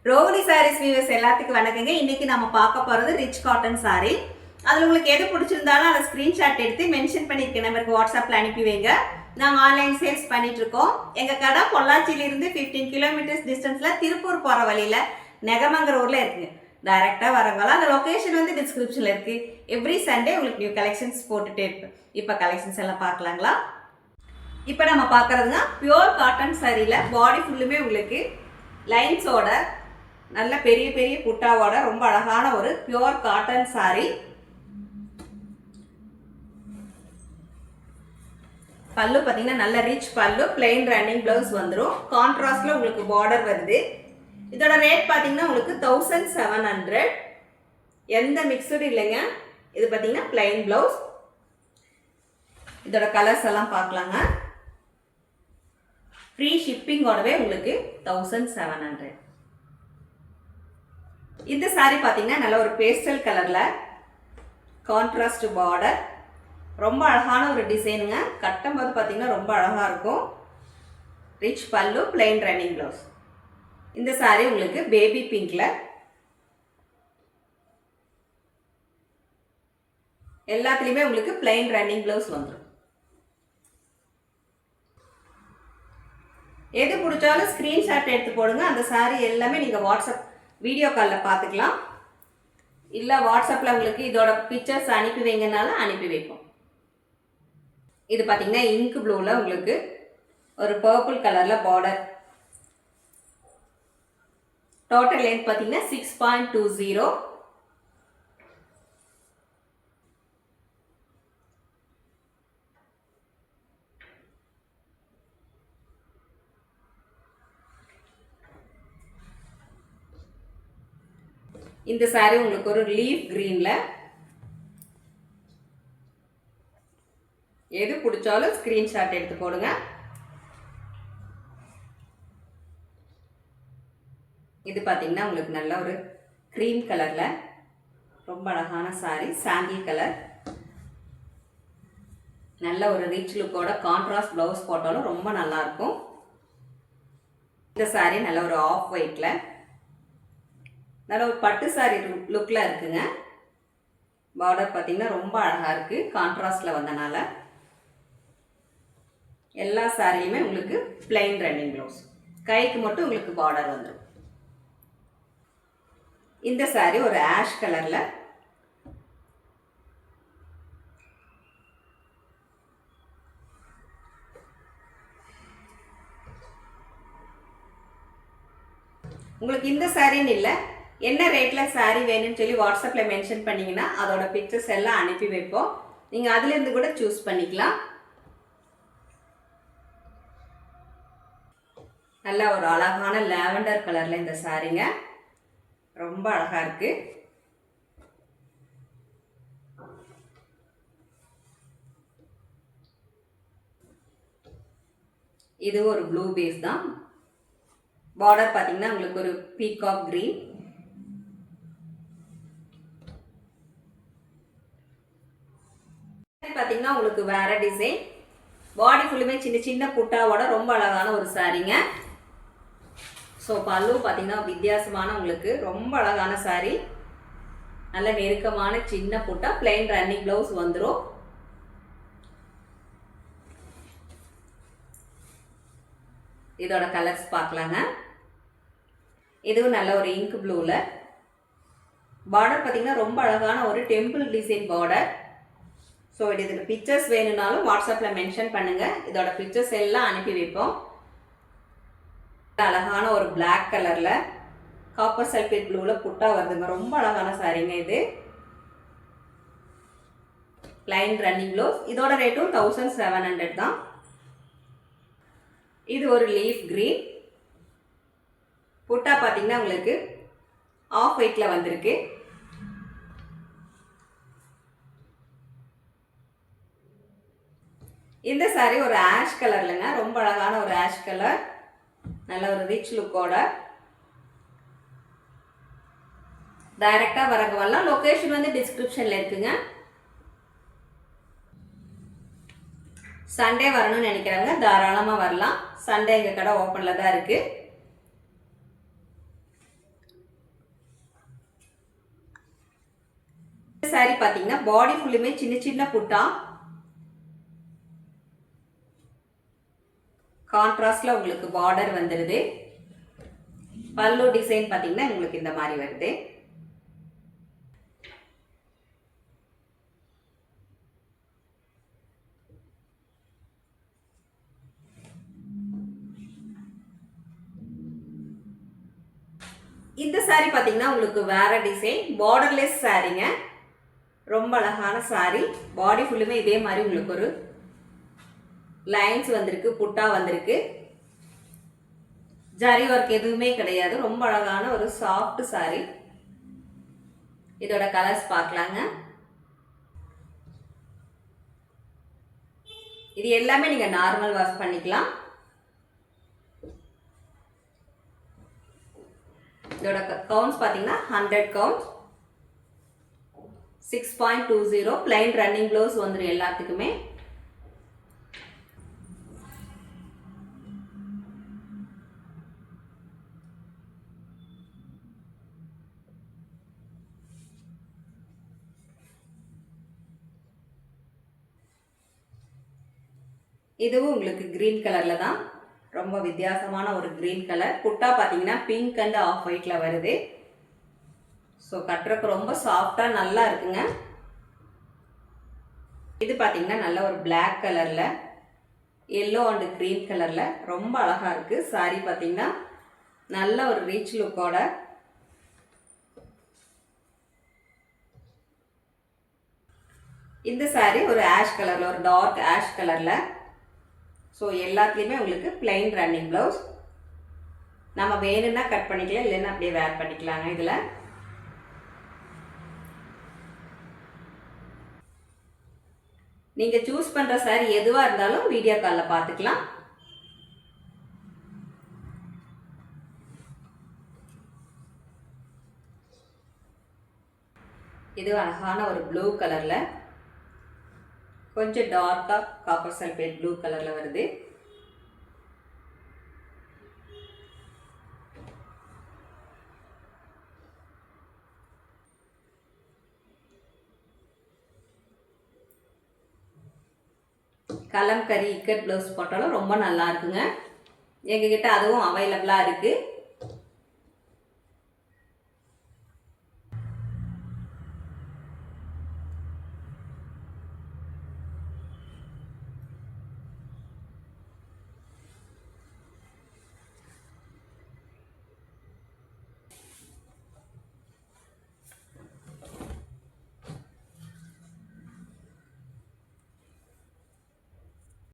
Rohini saris viewers எல்லாத்துக்கும் வணக்கங்க. இன்னைக்கு நம்ம பார்க்க போகிறது ரிச் காட்டன் சாரீ. அதில் உங்களுக்கு எது பிடிச்சிருந்தாலும் அதை ஸ்க்ரீன்ஷாட் எடுத்து மென்ஷன் பண்ணியிருக்க நம்பருக்கு வாட்ஸ்அப்பில் அனுப்பி வைங்க. நாங்கள் ஆன்லைன் சேல்ஸ் பண்ணிட்டு இருக்கோம். எங்கள் கடை பொள்ளாச்சியிலிருந்து 15 கிலோமீட்டர்ஸ் டிஸ்டன்ஸில் திருப்பூர் போகிற வழியில் நெகமங்கர் ஊரில் இருக்குங்க. டைரெக்டாக வரவங்களாம் அந்த லொக்கேஷன் வந்து டிஸ்கிரிப்ஷனில் இருக்குது. எவ்ரி சண்டே உங்களுக்கு நியூ கலெக்ஷன்ஸ் போட்டுகிட்டே இருப்பேன். இப்போ கலெக்ஷன்ஸ் எல்லாம் பார்க்கலாங்களா? இப்போ நம்ம பார்க்குறதுங்க பியூர் காட்டன் சாரியில் பாடி ஃபுல்லுமே உங்களுக்கு லைன்ஸோட நல்ல பெரிய பெரிய புட்டாவோட ரொம்ப அழகான ஒரு பியூர் காட்டன் சாரி. பல்லு பார்த்தீங்கன்னா நல்ல ரிச் பல்லு, பிளெயின் ரன்னிங் பிளவுஸ் வந்துடும். கான்ட்ராஸ்ட்ல உங்களுக்கு பார்டர் வருது. இதோட ரேட் பார்த்தீங்கன்னா உங்களுக்கு 1700. எந்த மிக்சடு இல்லைங்க. இது பார்த்தீங்கன்னா பிளெயின் பிளவுஸ். இதோட கலர்ஸ் எல்லாம் பார்க்கலாங்க. ஃப்ரீ ஷிப்பிங்கோடவே உங்களுக்கு 1700. இந்த சாரி பார்த்தீங்கன்னா நல்ல ஒரு பேஸ்டல் கலரில் கான்ட்ராஸ்ட் பார்டர், ரொம்ப அழகான ஒரு டிசைனுங்க. கட்டும்போது பார்த்தீங்கன்னா ரொம்ப அழகாக இருக்கும். ரிச் பல்லு, பிளெயின் ரன்னிங் ப்ளவுஸ். இந்த சாரி உங்களுக்கு பேபி பிங்க்ல எல்லாத்துலேயுமே உங்களுக்கு பிளெயின் ரன்னிங் ப்ளவுஸ் வந்துடும். எது பிடிச்சாலும் ஸ்க்ரீன்ஷாட் எடுத்து போடுங்க. அந்த சாரி எல்லாமே நீங்கள் வாட்ஸ்அப் வீடியோ காலில் பார்த்துக்கலாம். இல்லை வாட்ஸ்அப்பில் உங்களுக்கு இதோட பிக்சர்ஸ் அனுப்பி வைங்கனாலும் அனுப்பி வைப்போம். இது பார்த்தீங்கன்னா இங்க் ப்ளூவில் உங்களுக்கு ஒரு பர்பிள் கலரில் பார்டர். டோட்டல் லென்த் பார்த்தீங்கன்னா 6.20. இந்த சாரி உங்களுக்கு ஒரு லீஃப் கிரீன்ல. எது பிடிச்சாலும் ஸ்கிரீன்ஷாட் எடுத்து போடுங்க. இது பார்த்தீங்கன்னா உங்களுக்கு நல்ல ஒரு கிரீம் கலர்ல ரொம்ப அழகான சாரி, சாண்டில் கலர். நல்ல ஒரு ரிச் லுக்கோட கான்ட்ராஸ்ட் பிளவுஸ் போட்டாலும் ரொம்ப நல்லா இருக்கும். இந்த சாரி நல்ல ஒரு ஆஃப் ஒயிட்ல நல்ல ஒரு பட்டு சாரி லுக்கில் இருக்குங்க. பார்டர் பார்த்தீங்கன்னா ரொம்ப அழகாக இருக்குது. கான்ட்ராஸ்டில் வந்தனால எல்லா சாரியுமே உங்களுக்கு பிளைன் ரன்னிங் ப்ளவுஸ். கைக்கு மட்டும் உங்களுக்கு பார்டர் வந்துடும். இந்த சாரி ஒரு ஆஷ் கலரில் உங்களுக்கு இந்த சாரின்னு இல்லை, என்ன ரேட்டில் சாரி வேணும்னு சொல்லி வாட்ஸ்அப்பில் மென்ஷன் பண்ணிங்கன்னா அதோட பிக்சர்ஸ் எல்லாம் அனுப்பி வைப்போம். நீங்கள் அதுலேருந்து கூட சூஸ் பண்ணிக்கலாம். நல்ல ஒரு அழகான லாவெண்டர் கலரில் இந்த சாரிங்க ரொம்ப அழகாக இருக்கு. இது ஒரு ப்ளூ பேஸ் தான். பார்டர் பார்த்தீங்கன்னா உங்களுக்கு ஒரு பீகாக் கிரீன். பார்த்தீங்கன்னா உங்களுக்கு வேற டிசைன். பாடி ஃபுல்லுமே சின்ன சின்ன புட்டாவோட ரொம்ப அழகான ஒரு சாரிங்க. ஸோ பல்லு பார்த்தீங்கன்னா வித்தியாசமான உங்களுக்கு ரொம்ப அழகான சாரி. நல்ல நெருக்கமான சின்ன புட்டா, பிளைன் ரன்னிங் பிளவுஸ் வந்துடும். இதோட கலர்ஸ் பார்க்கலாங்க. இதுவும் நல்ல ஒரு இங்க் ப்ளூவில். பார்டர் பார்த்தீங்கன்னா ரொம்ப அழகான ஒரு டெம்பிள் டிசைன் பார்டர். ஸோ இதுக்கு பிக்சர்ஸ் வேணும்னாலும் வாட்ஸ்அப்பில் மென்ஷன் பண்ணுங்கள். இதோட பிக்சர்ஸ் எல்லாம் அனுப்பி வைப்போம். அழகான ஒரு பிளாக் கலரில் காப்பர் சல்ஃபேட் ப்ளூவில் புட்டா வருதுங்க. ரொம்ப அழகான சாரிங்க இது. Line running blouse. இதோட ரேட்டும் 1700 தான். இது ஒரு லீஃப் கிரீன். புட்டா பார்த்தீங்கன்னா உங்களுக்கு ஆஃப் ஒயிட்டில் வந்திருக்கு. இந்த சாரி ஒரு ஆஷ் கலர்லங்க, ரொம்ப அழகான ஒரு ஆஷ் கலர். நல்ல ஒரு ரிச் லுக்கோட. டைரக்டாக வரங்க வரலாம். லொக்கேஷன் வந்து டிஸ்கிரிப்ஷனில் இருக்குங்க. சண்டே வரணும்னு நினைக்கிறாங்க தாராளமாக வரலாம். சண்டே எங்கள் கடை ஓப்பனில் தான் இருக்குது. saree பாத்தீங்கன்னா பாடி ஃபுல்லுமே சின்ன சின்ன புட்டா கான்ட்ராஸ்ட்ல உங்களுக்கு பார்டர் வந்துருது. பல்லு டிசைன் பாத்தீங்கன்னா உங்களுக்கு இந்த மாதிரி வருது. இந்த saree பாத்தீங்கன்னா உங்களுக்கு வேற டிசைன் பார்டர்லெஸ் சாரீங்க. ரொம்ப அழகான saree. பாடி ஃபுல்லுமே இதே மாதிரி உங்களுக்கு ஒரு லைன்ஸ் வந்திருக்கு, புட்டா வந்திருக்கு. ஜரி ஒர்க் எதுவுமே கிடையாது. ரொம்ப அழகான ஒரு சாஃப்ட் saree. இதோட கலர்ஸ் பார்க்கலாங்க. இது எல்லாமே நீங்க நார்மல் வாஷ் பண்ணிக்கலாம். இதோட கவுண்ட்ஸ் பாத்தீங்கன்னா 100 கவுண்ட்ஸ். 6.20 plain running blouse வந்துரும் எல்லாத்துக்குமே. இதுவும் உங்களுக்கு கிரீன் கலர்ல தான். ரொம்ப வித்தியாசமான ஒரு கிரீன் கலர். புட்டா பாத்தீங்கன்னா பிங்க் அண்ட் ஆஃப் ஒயிட்ல வருது. ஸோ கட்டுறதுக்கு ரொம்ப சாஃப்டா நல்லா இருக்குங்க. இது பாத்தீங்கன்னா நல்ல ஒரு பிளாக் கலர்ல, எல்லோ அண்ட் கிரீன் கலர்ல ரொம்ப அழகா இருக்கு. சாரி பாத்தீங்கன்னா நல்ல ஒரு ரிச் லுக்கோட. இந்த சாரி ஒரு ஆஷ் கலர்ல, ஒரு டார்க் ஆஷ் கலர்ல. ஸோ எல்லாத்துலேயுமே உங்களுக்கு பிளைன் ரன்னிங் ப்ளவுஸ். நம்ம வேணும்னா கட் பண்ணிக்கலாம், இல்லைன்னா அப்படியே வேர் பண்ணிக்கலாங்க. இதில் நீங்கள் சூஸ் பண்ணுற சாரி எதுவாக இருந்தாலும் வீடியோ காலில் பார்த்துக்கலாம். இது அழகான ஒரு ப்ளூ கலரில், கொஞ்சம் டார்க்காக காப்பர் சல்ஃபேட் ப்ளூ கலரில் வருது. கலம்கரி இக்கட் ப்ளவுஸ் போட்டாலும் ரொம்ப நல்லா இருக்குங்க. எங்ககிட்ட அதுவும் அவைலபிளாக இருக்குது.